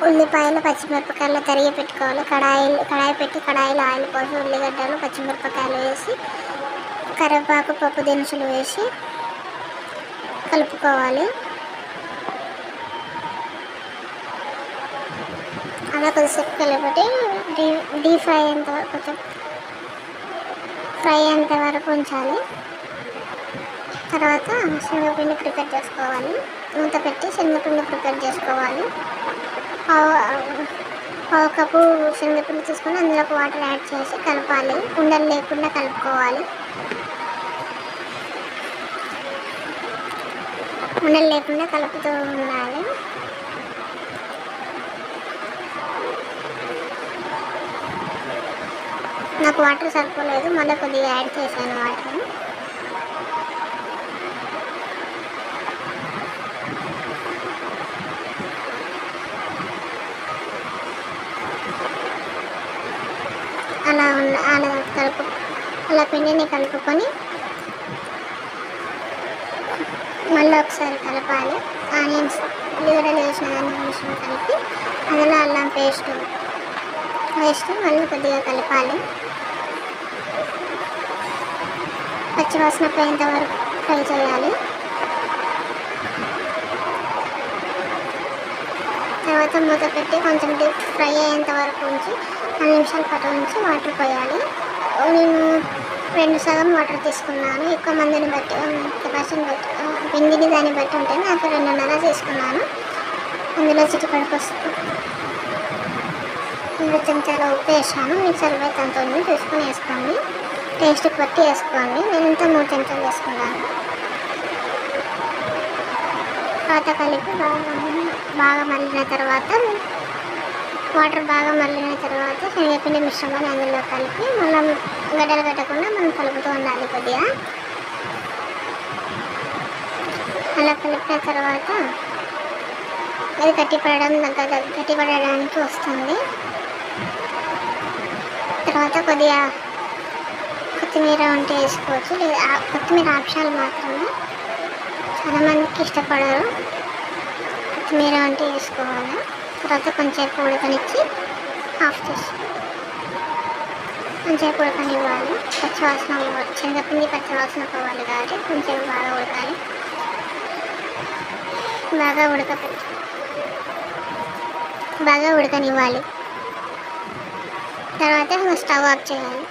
ఉల్లిపాయలు పచ్చిమిరపకాయలు తరిగి పెట్టుకోవాలి. కడాయి పెట్టి కడాయిలో ఆయిల్ పోసి ఉల్లిగడ్డలు పచ్చిమిరపకాయలు వేసి కరివేపాకు పప్పు దినుసులు వేసి కలుపుకోవాలి. అలా కొద్దిసేపు కలిపి డీప్ ఫ్రై అయ్యేంత వరకు కొంచెం ఫ్రై అయ్యేంత వరకు ఉంచాలి. తర్వాత శనగపిండి ప్రిపేర్ చేసుకోవాలి. మూత పెట్టి శనగపిండి ప్రిపేర్ చేసుకోవాలి. పావు కప్పు శనగపిండి తీసుకొని అందులోకి వాటర్ యాడ్ చేసి కలపాలి. ఉండలు లేకుండా కలుపుకోవాలి. ఉండలు లేకుండా కలుపుతూ ఉండాలి. నాకు వాటర్ సరిపోలేదు, మళ్ళీ కొద్దిగా యాడ్ చేశాను వాటర్. అలా పిండిని కలుపుకొని మళ్ళీ ఒకసారి కలపాలి. ఆనియన్స్ ఉల్లిగడ్డలు వేసిన మిశ్రమం కలిపి అందులో అల్లం పేస్ట్ మళ్ళీ కొద్దిగా కలపాలి. పచ్చివాసన పోయేంత వరకు ఫ్రై చేయాలి. తర్వాత మూత పెట్టి కొంచెం డీప్ ఫ్రై అయ్యేంత వరకు ఉంచి 2 నిమిషాల పాటు ఉంచి వాటర్ పోయాలి. నేను 2 సగం వాటర్ తీసుకున్నాను. ఎక్కువ మందిని బట్టి కెపాసిటీని బట్టి పిండిని దాన్ని బట్టి ఉంటే నాకు 2.5 తీసుకున్నాను. అందులో చిటికెడు పసుపు 2 చెంచాల ఉప్పు వేసాను. మీకు సరిపోయేంత ఉంది చూసుకొని వేసుకోండి. టేస్ట్కి బట్టి వేసుకోండి. నేను ఇంత 3 చెంచాలు వేసుకున్నాను. తర్వాత కలిపి బాగా మళ్ళిన తర్వాత వాటర్ బాగా మళ్ళిన తర్వాత శనగపిండి మిశ్రమాన్ని అందులో కలిపి మళ్ళీ గడ్డలు కట్టకుండా మనం కలుపుతూ ఉండాలి. కొద్దిగా అలా కలిపిన తర్వాత అది గట్టిపడడానికి వస్తుంది. తర్వాత కొద్దిగా కొత్తిమీర ఉంటే వేసుకోవచ్చు. లేదా కొత్తిమీర ఆప్షనల్ మాత్రమే, చాలామందికి ఇష్టపడరు. కొత్తిమీర ఉంటే వేసుకోవాలి. తర్వాత కొంచెంసేపు ఉడకనిచ్చి ఆఫ్ చేసి కొంచెంసేపు ఉడకనివ్వాలి. శనగపిండి పచ్చివాసన పోవాలి కాబట్టి కొంచెం బాగా ఉడకాలి. బాగా ఉడకనివ్వాలి. తర్వాత స్టవ్ ఆఫ్ చేయాలి.